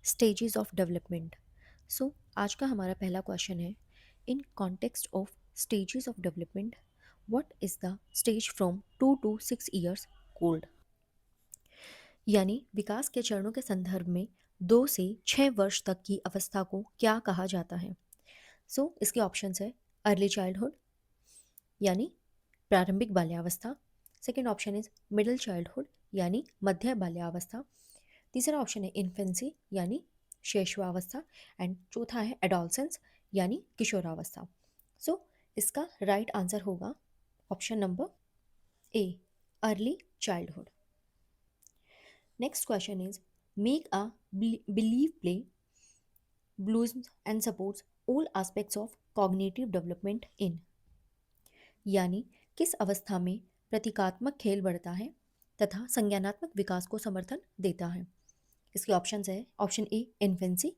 Stages of development. सो आज का हमारा पहला क्वेश्चन है, in context of stages of development what is the stage from 2 to 6 years old. यानी विकास के चरणों के संदर्भ में 2 से 6 वर्ष तक की अवस्था को क्या कहा जाता है। इसके ऑप्शंस है अर्ली चाइल्डहुड यानी प्रारंभिक बाल्यावस्था। Second option is middle childhood यानी मध्य बाल्यावस्था। तीसरा ऑप्शन है इन्फेंसी यानी शैशवावस्था। एंड चौथा है एडोलसेंस यानी किशोरावस्था। इसका राइट आंसर होगा option number A, early childhood. Next question is, make a believe play blooms and supports all aspects of cognitive development in। यानी किस अवस्था में प्रतीकात्मक खेल बढ़ता है तथा संज्ञानात्मक विकास को समर्थन देता है। इसके ऑप्शंस है, ऑप्शन ए इन्फेंसी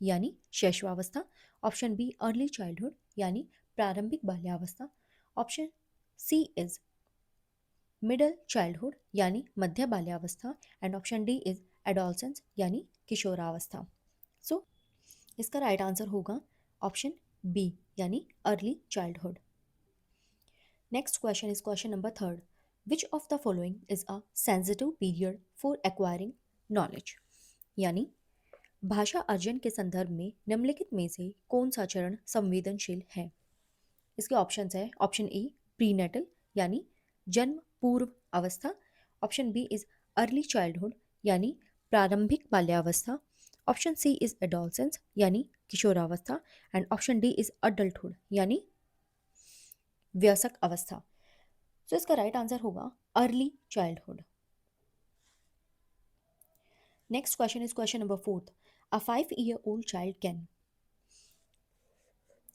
यानी शैशवावस्था, ऑप्शन बी अर्ली चाइल्डहुड यानी प्रारंभिक बाल्यावस्था, option C is middle childhood यानी मध्य बाल्यावस्था, and option D is adolescence यानी किशोरावस्था। इसका राइट आंसर होगा ऑप्शन बी यानी early childhood. Next question is question number third, which of the following is a sensitive period for acquiring knowledge. यानी भाषा अर्जन के संदर्भ में निम्नलिखित में से कौन सा चरण संवेदनशील है। इसके ऑप्शंस है, ऑप्शन ए प्रीनेटल यानी जन्म पूर्व अवस्था, option B is early childhood यानी प्रारंभिक बाल्यावस्था, ऑप्शन सी इज एडोलसेंस यानी किशोरावस्था, and option D is adulthood यानी वयस्क अवस्था। इसका राइट आंसर होगा early childhood. Next question is question number fourth, a 5 year old child can.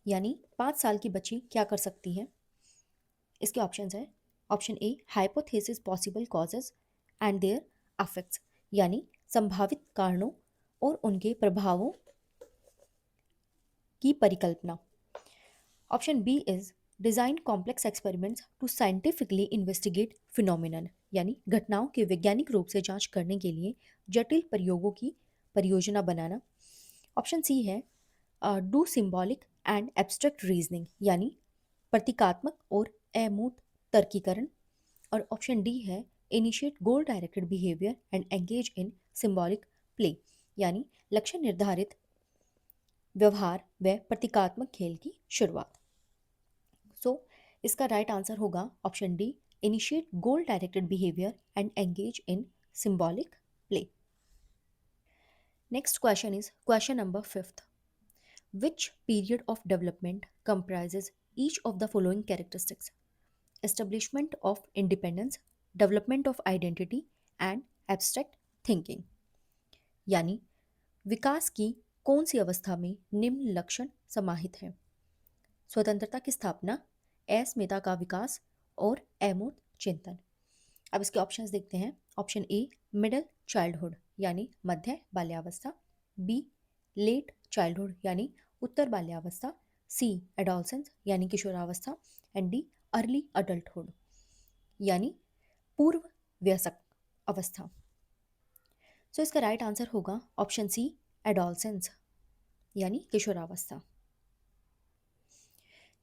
यानी 5 साल की बच्ची क्या कर सकती है। इसके ऑप्शंस है, option A hypothesis possible causes and their effects यानी संभावित कारणों और उनके प्रभावों की परिकल्पना, option B is design complex experiments to scientifically investigate phenomenon यानी घटनाओं की वैज्ञानिक रूप से जांच करने के लिए जटिल प्रयोगों की परियोजना बनाना, ऑप्शन सी है do symbolic and abstract reasoning यानी प्रतीकात्मक और अमूर्त तर्कीकरण, और ऑप्शन डी है initiate goal directed behaviour and engage in symbolic play यानी लक्ष्य निर्धारित व्यवहार व प्रतीकात्मक खेल की शुरुआत। इसका राइट आंसर होगा option D, initiate goal directed behaviour and engage in symbolic play. Next question is question number fifth, which period of development comprises each of the following characteristics: establishment of independence, development of identity, and abstract thinking। यानी विकास की कौन सी अवस्था में निम्न लक्षण समाहित हैं: स्वतंत्रता की स्थापना, अस्मिता का विकास और अमूर्त चिंतन। अब इसके ऑप्शंस देखते हैं, ऑप्शन ए मिडिल चाइल्डहुड यानी मध्य बाल्यावस्था, बी लेट चाइल्डहुड यानी उत्तर बाल्यावस्था, सी एडोलसेंस यानी किशोरावस्था, एंड डी अर्ली अडल्टहुड यानी पूर्व वयस्क अवस्था। इसका राइट आंसर होगा ऑप्शन सी एडोलसेंस यानी किशोरावस्था।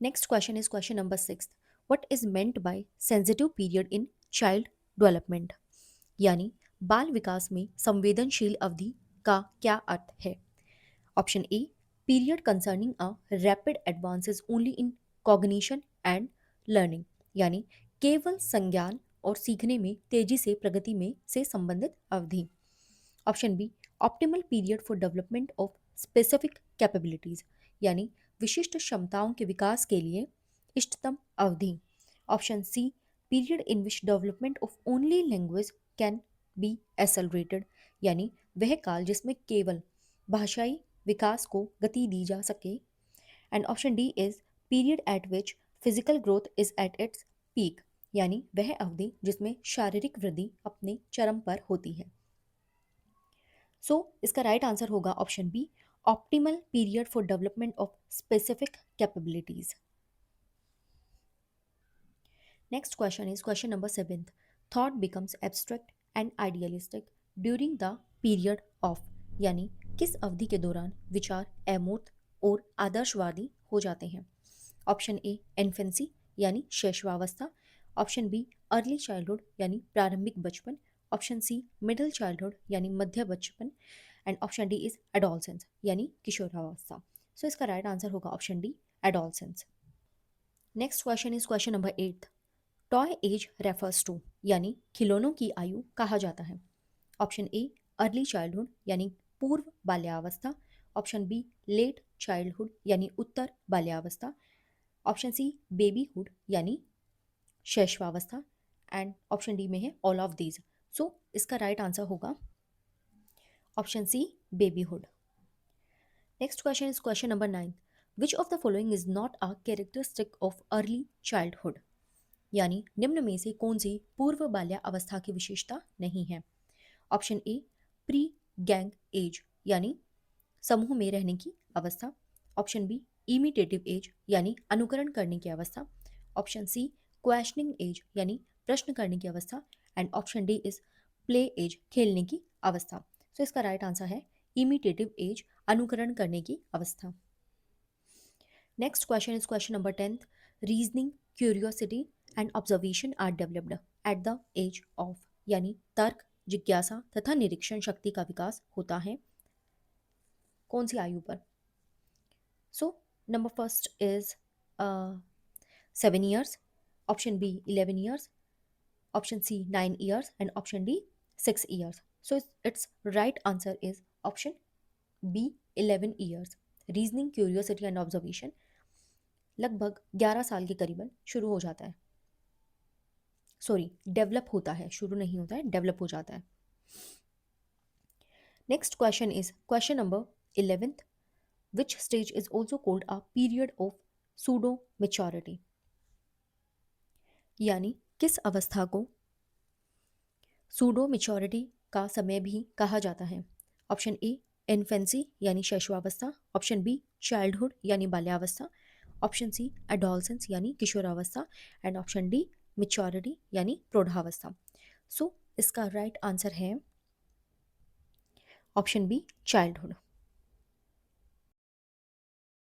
Next question is question number six, what is meant by sensitive period in child development. यानी बाल विकास में संवेदनशील अवधि का क्या अर्थ है। Option a period concerning a rapid advances only in cognition and learning यानी केवल संज्ञान और सीखने में तेजी से प्रगति में से संबंधित अवधि, option B optimal period for development of specific capabilities यानी विशिष्ट क्षमताओं के विकास के लिए इष्टतम अवधि, option C period in which development of only language can be accelerated यानी वह काल जिसमें केवल भाषाई विकास को गति दी जा सके, and option D is period eight which physical growth is at its peak यानी वह अवधि जिसमें शारीरिक वृद्धि अपने चरम पर होती है। इसका राइट आंसर होगा option B, optimal period for development of specific capabilities. Next question is question number seventh, thought becomes abstract and idealistic during the period of. यानी किस अवधि के दौरान विचार अमूर्त और आदर्शवादी हो जाते हैं? ऑप्शन ए इन्फेंसी यानी शैशवावस्था, ऑप्शन बी अर्ली चाइल्डहुड यानी प्रारंभिक बचपन, ऑप्शन सी मिडिल चाइल्डहुड यानी मध्य बचपन and option D is adolescence यानी किशोरावस्था। सो इसका राइट आंसर होगा option D adolescence. Next question is question number 8। Toy age refers to यानी खिलौनों की आयु कहा जाता है? ऑप्शन ए अर्ली चाइल्डहुड यानी पूर्व बाल्यावस्था, ऑप्शन बी लेट चाइल्डहुड यानी उत्तर बाल्यावस्था, ऑप्शन सी बेबीहुड यानी शैशवावस्था एंड ऑप्शन डी में है ऑल ऑफ दीज। सो इसका राइट आंसर होगा option C babyhood. Next question is question number 9। Which of the following is not a characteristic of early childhood यानी निम्न में से कौन सी पूर्व बाल्या अवस्था की विशेषता नहीं है? ऑप्शन ए प्री गैंग एज यानी समूह में रहने की अवस्था, ऑप्शन बी इमिटेटिव एज यानी अनुकरण करने की अवस्था, ऑप्शन सी क्वेश्चनिंग एज यानी प्रश्न करने की अवस्था and option D is play age खेलने की अवस्था। सो इसका राइट आंसर है इमिटेटिव एज अनुकरण करने की अवस्था। Next question is question number 10। Reasoning, curiosity and observation are developed at the age of यानी तर्क, जिज्ञासा तथा निरीक्षण शक्ति का विकास होता है कौन सी आयु पर? So number first is 7 years, option B 11 years, option C 9 years and option D 6 years. So its right answer is option B 11 years. Reasoning, curiosity and observation लगभग 11 साल के करीबन शुरू हो जाता है, सॉरी डेवलप होता है, शुरू नहीं होता है, डेवलप हो जाता है। Next question is question number 11th। Which stage is also called a period of pseudo maturity यानी किस अवस्था को सूडो मेच्योरिटी का समय भी कहा जाता है? ऑप्शन ए इन्फेंसी यानी शैशवावस्था, ऑप्शन बी चाइल्डहुड यानी बाल्यावस्था, ऑप्शन सी एडोलसेंस यानी किशोरावस्था एंड ऑप्शन डी मेच्योरिटी यानी प्रौढ़ावस्था। सो इसका राइट आंसर है ऑप्शन बी चाइल्डहुड।